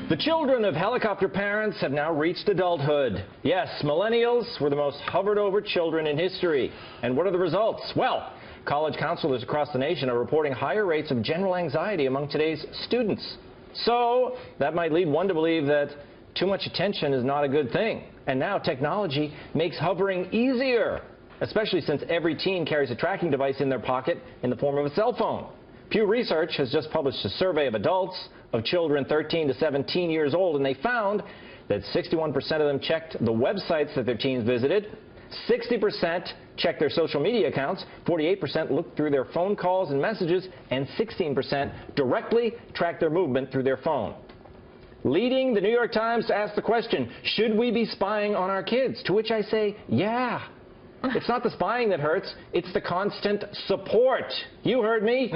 The children of helicopter parents have now reached adulthood. Yes, millennials were the most hovered over children in history. And what are the results? Well, college counselors across the nation are reporting higher rates of general anxiety among today's students. So that might lead one to believe that too much attention is not a good thing. And now technology makes hovering easier, especially since every teen carries a tracking device in their pocket in the form of a cell phone. Pew Research has just published a survey of adults of children 13 to 17 years old, and they found that 61% of them checked the websites that their teens visited, 60% checked their social media accounts, 48% looked through their phone calls and messages, and 16% directly tracked their movement through their phone. Leading the New York Times to ask the question, should we be spying on our kids? To which I say, yeah. It's not the spying that hurts, it's the constant support. You heard me.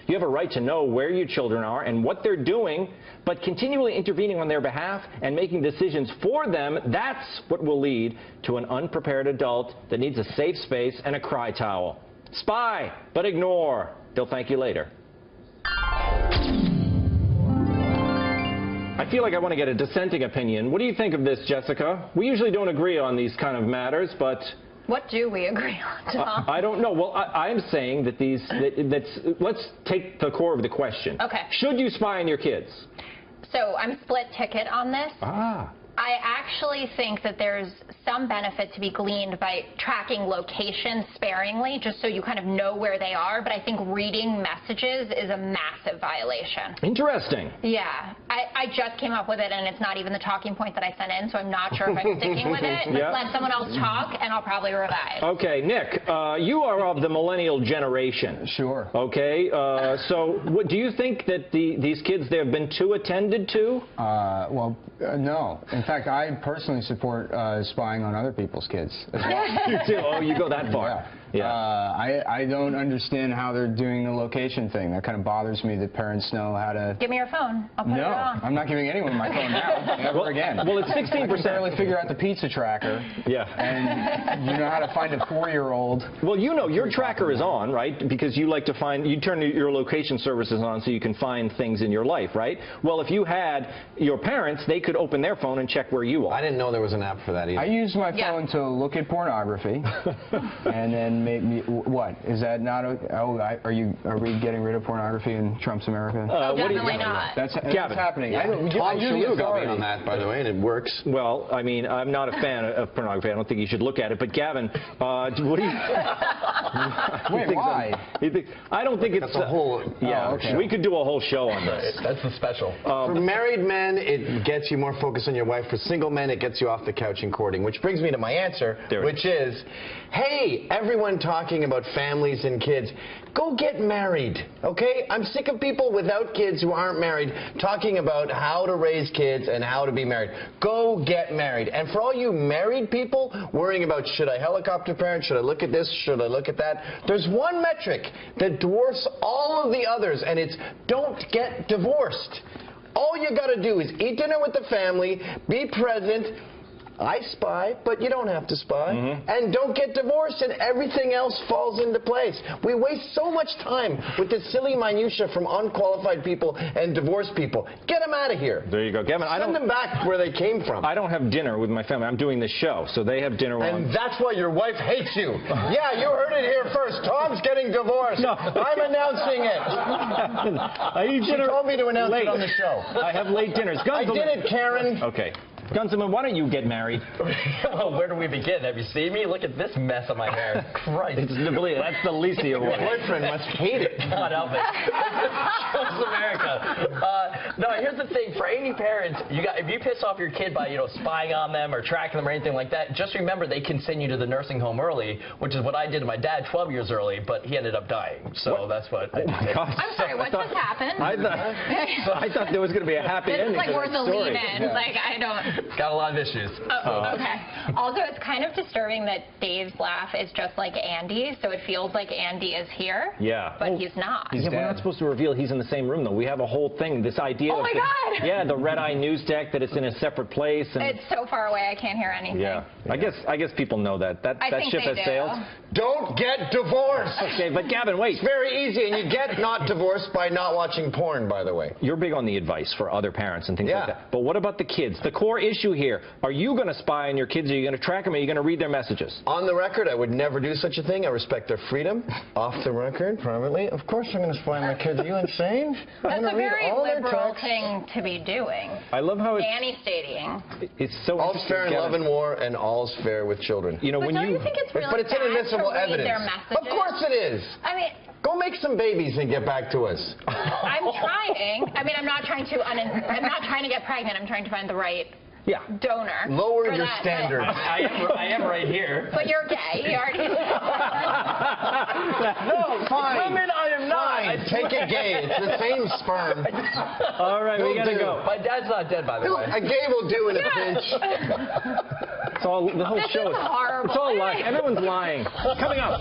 You have a right to know where your children are and what they're doing, but continually intervening on their behalf and making decisions for them, that's what will lead to an unprepared adult that needs a safe space and a cry towel. Spy, but ignore. They'll thank you later. I feel like I want to get a dissenting opinion. What do you think of this, Jessica? We usually don't agree on these kind of matters, but... What do we agree on, Tom? I don't know. Well, I'm saying that let's take the core of the question. Okay. Should you spy on your kids? So I'm split ticket on this. Ah. I actually think that there's some benefit to be gleaned by tracking locations sparingly, just so you kind of know where they are. But I think reading messages is a massive violation. Interesting. Yeah. I just came up with it, and it's not even the talking point that I sent in, so I'm not sure if I'm sticking with it. But let someone else talk, and I'll probably revise. Okay, Nick, you are of the millennial generation. Sure. Okay. So do you think that these kids, they've been too attended to? No. In fact, I personally support spying on other people's kids as well. You do? Oh, you go that far. Yeah. I don't understand how they're doing the location thing. That kind of bothers me that parents know how to... Give me your phone. I'll put it on. No, I'm not giving anyone my phone now. Never again. Well, it's 16%. I can barely figure out the pizza tracker. Yeah. And you know how to find a 4-year-old. Well, you know, your tracker is on, right? Because you like to find, you turn your location services on so you can find things in your life, right? Well, if you had your parents, they could open their phone and check where you are. I didn't know there was an app for that either. I use my phone to look at pornography, and then maybe what is that not? Are we getting rid of pornography in Trump's America? Definitely not. That's happening. Yeah. Tom Shillue got me on that, by the way, and it works. Well, I mean, I'm not a fan of pornography. I don't think you should look at it. But Gavin, what do you? Wait, why? I don't think it's a whole. Yeah, okay. We could do a whole show on this. That's the special. For married men, it gets you more focused on your wife. For single men, it gets you off the couch and courting. Which brings me to my answer, which is, hey, everyone talking about families and kids, go get married, okay? I'm sick of people without kids who aren't married talking about how to raise kids and how to be married. Go get married. And for all you married people worrying about, should I helicopter parent, should I look at this, should I look at that, there's one metric that dwarfs all of the others, and it's don't get divorced. All you got to do is eat dinner with the family, be present. I spy, but you don't have to spy. And don't get divorced, and everything else falls into place. We waste so much time with this silly minutia from unqualified people and divorced people. Get them out of here. There you go, Kevin. Send them back where they came from. I don't have dinner with my family. I'm doing this show, so they have dinner. And that's why your wife hates you. Yeah, you heard it here first. Tom's getting divorced. No. I'm announcing it. She told me to announce it on the show. I have late dinners. I did it, Karen. Okay. Gunsman, why don't you get married? Well, where do we begin? Have you seen me? Look at this mess on my hair. Christ. That's the least of your worries. Your boyfriend must hate it. God help it. Shows America. No, here's the thing. For any parents, if you piss off your kid by, spying on them or tracking them or anything like that, just remember they can send you to the nursing home early, which is what I did to my dad 12 years early, but he ended up dying. So that's what I did. Oh, my gosh. I'm sorry, what just happened? I thought there was going to be a happy ending. It's like worth a lead-in. Yeah. Like, I don't... Got a lot of issues. Okay. Also, it's kind of disturbing that Dave's laugh is just like Andy, so it feels like Andy is here. Yeah. But he's not. We're not supposed to reveal he's in the same room, though. We have a whole thing, this idea Oh, my God! Yeah, the red eye news deck, that it's in a separate place. And it's so far away, I can't hear anything. Yeah. I guess people know that. That ship has sailed. Don't get divorced. Okay, but Gavin, wait. It's very easy, and you get not divorced by not watching porn, by the way. You're big on the advice for other parents and things Yeah. like that. But what about the kids? The core issue here, are you going to spy on your kids? Are you going to track them? Are you going to read their messages? On the record, I would never do such a thing. I respect their freedom. Off the record, privately, of course I'm going to spy on my kids. Are you insane? That's a very liberal thing to be doing. I love how Nanny stating. it's so All's fair in Gavin. love and war, and all's fair with children. You know, But when don't you think it's really But it's bad inadmissible to read evidence. their messages? Of course it is. I mean, Go make some babies and get back to us. I'm trying. I mean, I'm not trying to get pregnant. I'm trying to find the right donor. Lower for your that, standards. I am right here. But you're gay. You already. No, fine. Women, I am not. Fine. Take it gay. It's the same sperm. All right, we He'll got to do. go. My dad's not dead, by the way. A gay will do in a pinch. It's all, the whole This show is horrible. It's all lying. Everyone's lying. Coming up.